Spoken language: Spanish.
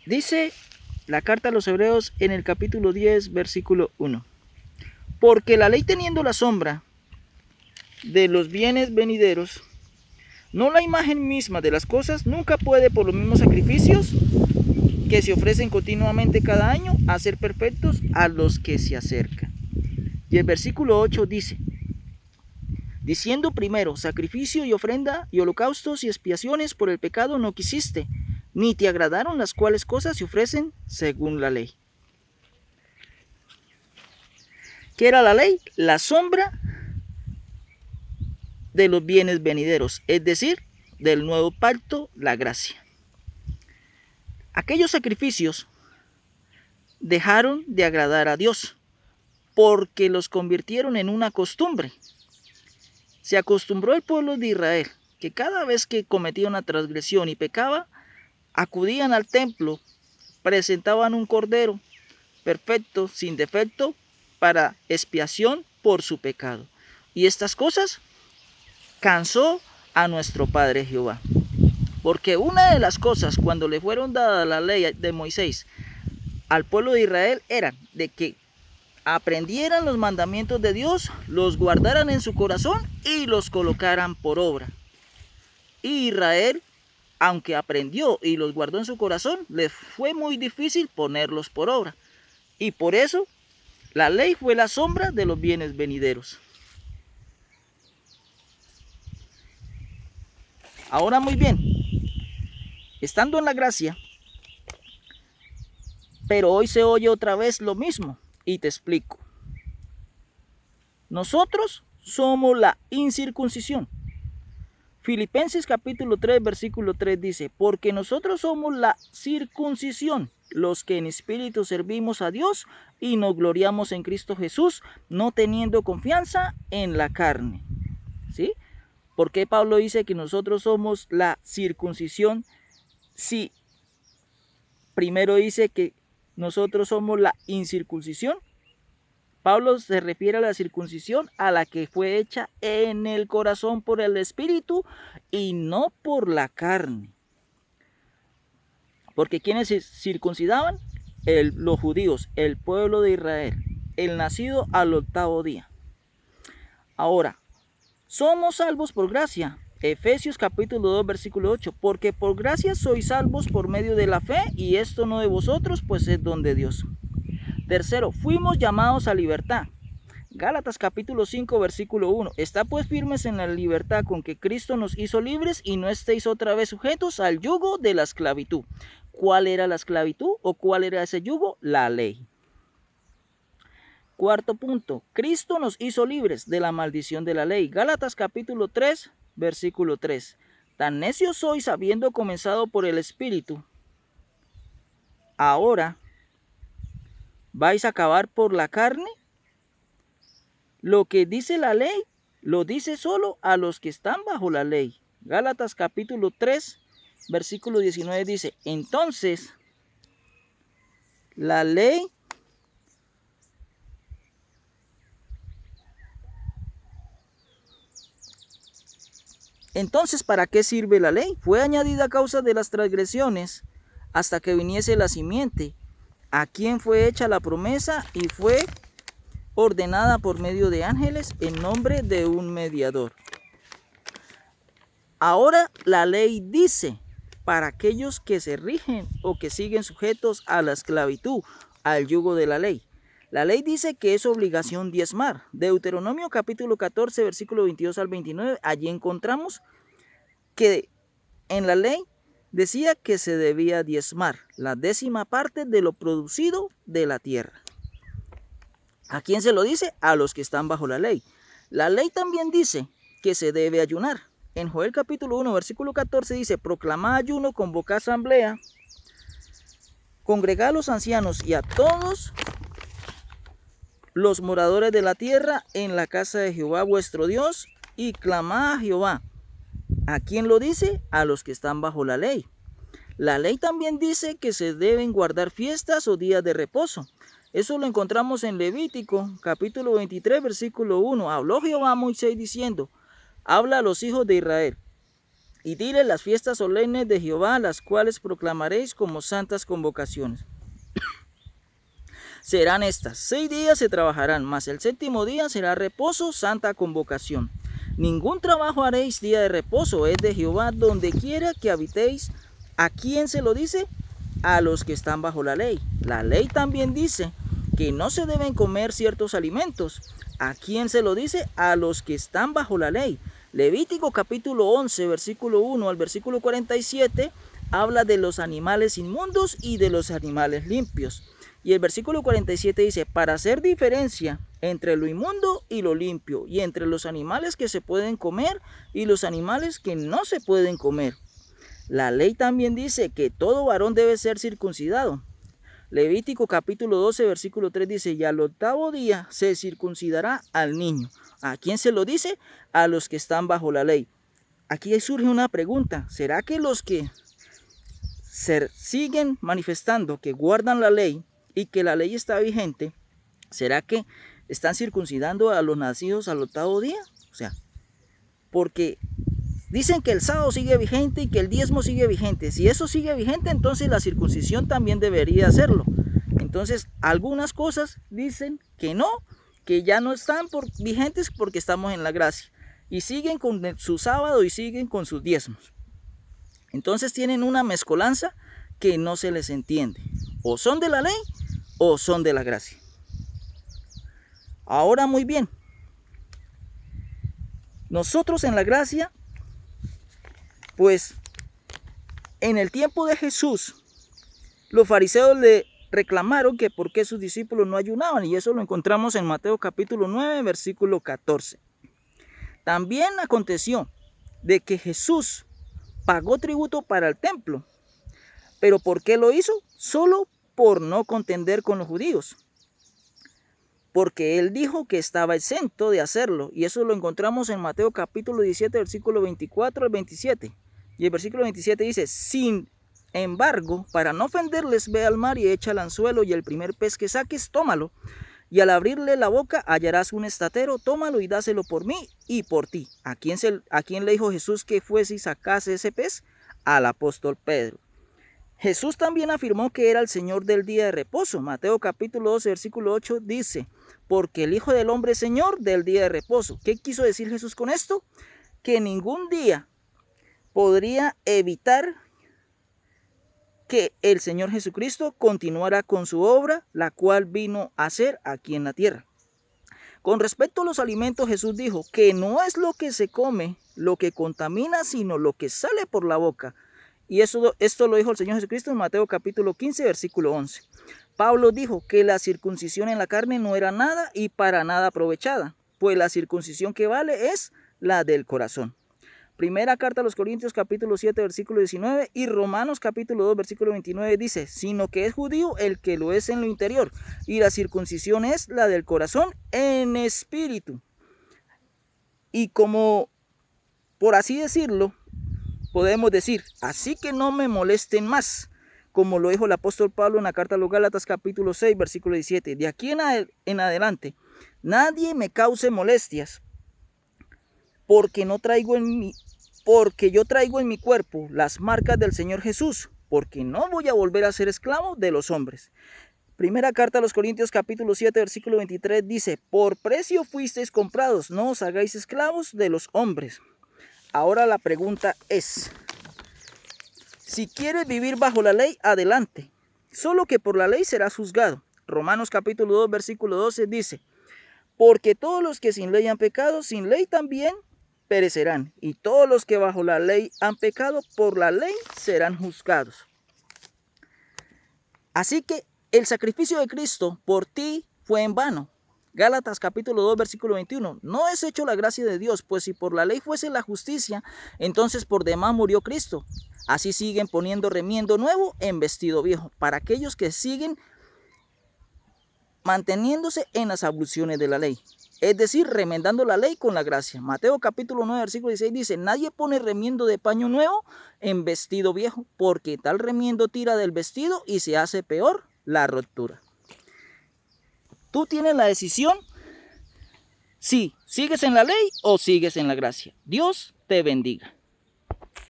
Dice la carta a los Hebreos en el capítulo 10, versículo 1. Porque la ley teniendo la sombra de los bienes venideros, no la imagen misma de las cosas, nunca puede por los mismos sacrificios que se ofrecen continuamente cada año hacer perfectos a los que se acercan. Y el versículo 8 dice, diciendo primero, sacrificio y ofrenda y holocaustos y expiaciones por el pecado no quisiste, ni te agradaron las cuales cosas se ofrecen según la ley. ¿Qué era la ley? La sombra de los bienes venideros, es decir, del nuevo pacto, la gracia. Aquellos sacrificios dejaron de agradar a Dios porque los convirtieron en una costumbre. Se acostumbró el pueblo de Israel que cada vez que cometía una transgresión y pecaba, acudían al templo, presentaban un cordero perfecto, sin defecto, para expiación por su pecado. Y estas cosas cansó a nuestro Padre Jehová. Porque una de las cosas cuando le fueron dadas la ley de Moisés al pueblo de Israel era de que aprendieran los mandamientos de Dios, los guardaran en su corazón y los colocaran por obra. Y Israel, aunque aprendió y los guardó en su corazón, le fue muy difícil ponerlos por obra. Y por eso la ley fue la sombra de los bienes venideros. Ahora muy bien, estando en la gracia, pero hoy se oye otra vez lo mismo y te explico. Nosotros somos la incircuncisión. Filipenses capítulo 3, versículo 3 dice, porque nosotros somos la circuncisión, los que en espíritu servimos a Dios y nos gloriamos en Cristo Jesús, no teniendo confianza en la carne. ¿Sí? ¿Por qué Pablo dice que nosotros somos la circuncisión si primero dice que nosotros somos la incircuncisión? Pablo se refiere a la circuncisión a la que fue hecha en el corazón por el Espíritu y no por la carne. Porque ¿quiénes se circuncidaban? Los judíos, el pueblo de Israel, el nacido al 8º día. Ahora, somos salvos por gracia. Efesios capítulo 2, versículo 8. Porque por gracia sois salvos por medio de la fe, y esto no de vosotros, pues es don de Dios. Tercero, fuimos llamados a libertad. Gálatas capítulo 5, versículo 1. Está pues firmes en la libertad con que Cristo nos hizo libres, y no estéis otra vez sujetos al yugo de la esclavitud. ¿Cuál era la esclavitud o cuál era ese yugo? La ley. Cuarto punto, Cristo nos hizo libres de la maldición de la ley. Gálatas capítulo 3, versículo 3. Tan necios sois habiendo comenzado por el Espíritu, ahora vais a acabar por la carne. Lo que dice la ley, lo dice solo a los que están bajo la ley. Gálatas capítulo 3, versículo 19 dice, entonces la ley Entonces, ¿para qué sirve la ley? Fue añadida a causa de las transgresiones hasta que viniese la simiente, a quien fue hecha la promesa y fue ordenada por medio de ángeles en nombre de un mediador. Ahora la ley dice, para aquellos que se rigen o que siguen sujetos a la esclavitud, al yugo de la ley. La ley dice que es obligación diezmar. Deuteronomio capítulo 14, versículo 22 al 29, allí encontramos que en la ley decía que se debía diezmar la 10ª parte de lo producido de la tierra. ¿A quién se lo dice? A los que están bajo la ley. La ley también dice que se debe ayunar. En Joel capítulo 1, versículo 14 dice, proclamad ayuno, convocad asamblea, congregad a los ancianos y a todos los moradores de la tierra en la casa de Jehová vuestro Dios y clamad a Jehová. ¿A quién lo dice? A los que están bajo la ley. La ley también dice que se deben guardar fiestas o días de reposo. Eso lo encontramos en Levítico, capítulo 23, versículo 1. Habló Jehová a Moisés diciendo, habla a los hijos de Israel. Y dile las fiestas solemnes de Jehová, las cuales proclamaréis como santas convocaciones. Serán estas: 6 días se trabajarán, mas el 7º día será reposo, santa convocación. Ningún trabajo haréis día de reposo, es de Jehová, donde quiera que habitéis. ¿A quién se lo dice? A los que están bajo la ley. La ley también dice que no se deben comer ciertos alimentos. ¿A quién se lo dice? A los que están bajo la ley. Levítico capítulo 11, versículo 1 al versículo 47, habla de los animales inmundos y de los animales limpios. Y el versículo 47 dice: para hacer diferencia entre lo inmundo y lo limpio, y entre los animales que se pueden comer y los animales que no se pueden comer. La ley también dice que todo varón debe ser circuncidado. Levítico capítulo 12, versículo 3 dice: y al 8º día se circuncidará al niño. ¿A quién se lo dice? A los que están bajo la ley. Aquí surge una pregunta: ¿será que los que siguen manifestando que guardan la ley y que la ley está vigente, será que están circuncidando a los nacidos al 8º día? O sea, porque dicen que el sábado sigue vigente y que el diezmo sigue vigente. Si eso sigue vigente, entonces la circuncisión también debería hacerlo. Entonces, algunas cosas dicen que no, que ya no están vigentes porque estamos en la gracia. Y siguen con su sábado y siguen con sus diezmos. Entonces tienen una mezcolanza que no se les entiende. O son de la ley o son de la gracia. Ahora, muy bien. Nosotros en la gracia, pues en el tiempo de Jesús, los fariseos le reclamaron que por qué sus discípulos no ayunaban, y eso lo encontramos en Mateo capítulo 9, versículo 14. También aconteció de que Jesús pagó tributo para el templo, pero ¿por qué lo hizo? Solo por no contender con los judíos, porque él dijo que estaba exento de hacerlo, y eso lo encontramos en Mateo capítulo 17, versículo 24 al 27. Y el versículo 27 dice: sin embargo, para no ofenderles, ve al mar y echa el anzuelo, y el primer pez que saques, tómalo. Y al abrirle la boca hallarás un estatero, tómalo y dáselo por mí y por ti. ¿A quién le dijo Jesús que fuese y sacase ese pez? Al apóstol Pedro. Jesús también afirmó que era el Señor del día de reposo. Mateo capítulo 12, versículo 8 dice: porque el Hijo del Hombre es Señor del día de reposo. ¿Qué quiso decir Jesús con esto? Que ningún día podría evitar que el Señor Jesucristo continuara con su obra, la cual vino a hacer aquí en la tierra. Con respecto a los alimentos, Jesús dijo que no es lo que se come lo que contamina, sino lo que sale por la boca. Y esto lo dijo el Señor Jesucristo en Mateo capítulo 15, versículo 11. Pablo dijo que la circuncisión en la carne no era nada y para nada aprovechada, pues la circuncisión que vale es la del corazón. Primera carta a los Corintios capítulo 7, versículo 19, y Romanos capítulo 2, versículo 29 dice: sino que es judío el que lo es en lo interior, y la circuncisión es la del corazón en espíritu. Y como, por así decirlo, podemos decir: así que no me molesten más, como lo dijo el apóstol Pablo en la carta a los Gálatas capítulo 6, versículo 17. De aquí en adelante, nadie me cause molestias, porque yo traigo en mi cuerpo las marcas del Señor Jesús, porque no voy a volver a ser esclavo de los hombres. Primera carta a los Corintios capítulo 7, versículo 23 dice: por precio fuisteis comprados, no os hagáis esclavos de los hombres. Ahora la pregunta es: si quieres vivir bajo la ley, adelante, solo que por la ley serás juzgado. Romanos capítulo 2, versículo 12 dice: porque todos los que sin ley han pecado, sin ley también perecerán, y todos los que bajo la ley han pecado, por la ley serán juzgados. Así que el sacrificio de Cristo por ti fue en vano. Gálatas capítulo 2, versículo 21. No es hecho la gracia de Dios, pues si por la ley fuese la justicia, entonces por demás murió Cristo. Así siguen poniendo remiendo nuevo en vestido viejo, para aquellos que siguen manteniéndose en las abluciones de la ley, es decir, remendando la ley con la gracia. Mateo capítulo 9, versículo 16 dice: nadie pone remiendo de paño nuevo en vestido viejo, porque tal remiendo tira del vestido y se hace peor la rotura. Tú tienes la decisión si sigues en la ley o sigues en la gracia. Dios te bendiga.